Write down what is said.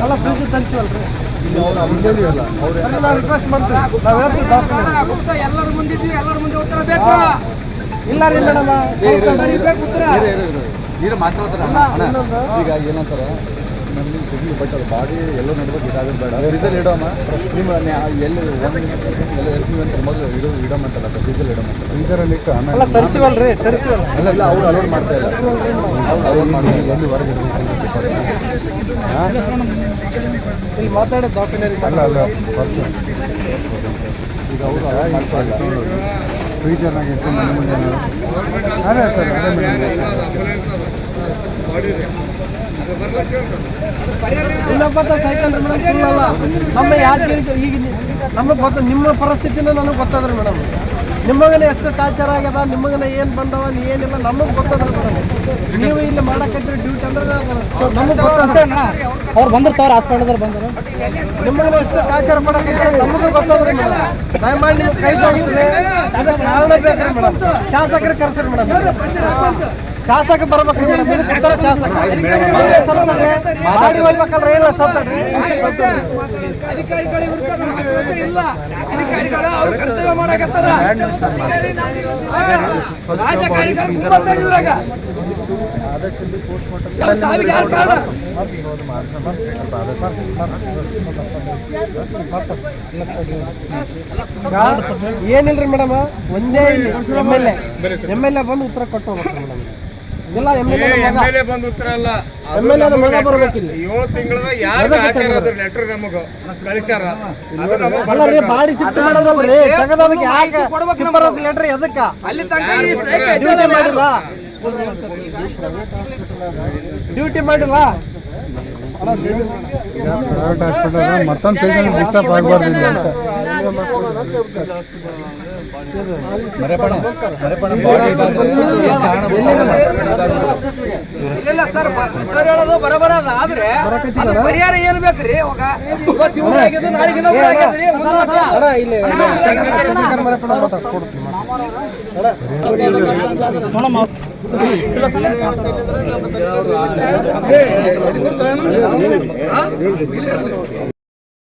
ಅಲ್ಲ fridge ತರಿಸಿವಲ್ರಿ request ಮಾಡ್ತೀವಿ ಎಲ್ಲರ ಮುಂದೆ ಇದ್ವಿ, ಎಲ್ಲರ ಮುಂದೆ ಉತ್ತರ ಬೇಕು. ಇಲ್ಲ ರೀ ಮೇಡಮ್ ಉತ್ತರ ನೀರು ಮಾತಾಡ್ತಾರ ಈಗ ಏನಂತಾರ ನಮಗೆ ಸಿಗಲಿ ಬಟ್ ಅದು ಬಾಡಿ ಎಲ್ಲೋ ನಡ್ಬೇಕು ಇದಾಗೋದು ಬೇಡ ಫ್ರಿಜಲ್ಲಿ ಇಡೋಮ್ಮ ನಿಮ್ಮ ಎಲ್ಲಿ ಎಲ್ಲ ಇರ್ತೀವಿ ಅಂತ ಮೊದಲು ಇಡೋಮಂತಲ್ಲ ಫ್ರಿಜಲ್ಲಿ ಇಡೋಮಂತಲ್ಲ ಫ್ರೀಜರಲ್ಲಿ ಇಟ್ಟು ಅಲ್ಲ ತರಿಸಿವಲ್ರಿ ತರಿಸಿವಲ್ಲ ಅಲ್ಲ ಅವ್ರು ಅಲೋಡ್ ಮಾಡ್ತಾ ಇಲ್ಲ ಅವ್ರು ಅಲೋಡ್ ಮಾಡ್ತಾ ಇಲ್ಲ ಎಲ್ಲಿ ಹೊರಗೆ ಇಲ್ಲಿ ಮಾತಾಡೋದು ಡಾಕ್ಯುಮೆಂಟ್ ಅಲ್ಲ ಅಲ್ಲ ಈಗ ಅವರು ಅಲೋಡ್ ಮಾಡ್ತಾ ಇಲ್ಲ ಫ್ರೀಜರ್ನಾಗ ಇಟ್ಟು ಮನೆ ಮುಂದೆ ಅದೇ ಸರ್ ಇನ್ನೊಬ್ಬ ಸೈಕಲ್ ಮೇಡಮ್ ಅಲ್ಲ ನಮ್ಮ ಯಾಕೆ ಈಗ ನಮಗೆ ಗೊತ್ತ ನಿಮ್ಮ ಪರಿಸ್ಥಿತಿನ ನನಗೆ ಗೊತ್ತದ್ರಿ ಮೇಡಮ್. ನಿಮಗನೇ ಎಷ್ಟು ಟಾರ್ಚರ್ ಆಗ್ಯದ, ನಿಮಗನೇ ಏನು ಬಂದವ ಏನಿಲ್ಲ ನಮಗೆ ಗೊತ್ತದ್ರಿ ಮೇಡಮ್. ನೀವು ಇಲ್ಲಿ ಮಾಡಕತ್ತೀರಿ ಡ್ಯೂಟಿ ಅಂದ್ರೆ ನಮಗೆ ಗೊತ್ತದ. ಅವ್ರು ಬಂದಿರ್ತಾವ್ರ ಹಾಸ್ಪಿಟಲ್ದವ್ರು ಬಂದರು, ನಿಮಗನೇ ಎಷ್ಟು ಟಾರ್ಚರ್ ಮಾಡಕತ್ತೀರಿ ನಮಗೂ ಗೊತ್ತದ್ರಿ ಮೇಡಮ್. ದಯಮಾಡಿ ನಿಮ್ಗೆ ಕೈ ಜೋಡಿಸ್ರಿ, ಅದಕ್ಕೆ ಕಾರಣ ಬೇಕ್ರಿ ಮೇಡಮ್. ಶಾಸಕರು ಕರೆಸ್ರಿ ಮೇಡಮ್, ಶಾಸಕ ಬರ್ಬೇಕ್ರಿ ಮೇಡಮ್. ಇದು ಕೊಡ್ತಾರ ಶಾಸಕ ಮಾಡಿ ಹೋಗ್ಬೇಕಲ್ರಿ. ಇಲ್ಲ ಅಧಿಕಾರಿಗಳು ಇಲ್ಲ, ಅಧಿಕಾರಿಗಳು ಅವ್ರ ಕರ್ತವ್ಯ ಮಾಡಕತ್ತಾರ. ರಾಜಕಾರಣಿಗಳು ಇದ್ರಾಗ ಏನಿಲ್ರಿ ಮೇಡಮ್, ಒಂದೇ ಎಮ್ ಎಲ್ ಎ ಬಂದು ಉತ್ತರ ಕೊಟ್ಟು ಹೋಗ್ಬೇಕು ಮೇಡಮ್. ಇಲ್ಲ ಎಮ್ಎಲ್ಎ ಬಂದು ಉತ್ತರ ಅಲ್ಲ, 7 ತಿಂಗಳದ ಯಾರು ಹಾಕಿರೋದ್ರ ಲೆಟರ್ ನಮಗ ಕಳಿಸ್ಯಾರ. ಬಾಡಿ ಶಿಫ್ಟ್ ಮಾಡೋದಲ್ರಿ, ತೆಗದಕ್ಕೆ ಯಾಕೆ ಲೆಟರ್ ಎದಕ್ಕ ಅಲ್ಲಿ ಡ್ಯೂಟಿ ಮಾಡಿಲ್ಲ, ಡ್ಯೂಟಿ ಮಾಡಿಲ್ಲ. ಪ್ರೈವೇಟ್ ಹಾಸ್ಪಿಟಲ್ ಮತ್ತೊಂದು ಪೇಷಂಟ್ ಡಿಸ್ಟರ್ಬ್ ಆಗಬಾರ್ದು ಅಂತ ಇಲ್ಲ ಸರ್, ಸರ್ ಹೇಳೋದು ಬರೋಬರ ಅದ. ಆದ್ರೆ ಪರಿಹಾರ ಏನು ಬೇಕ್ರಿ? ನಾಳೆ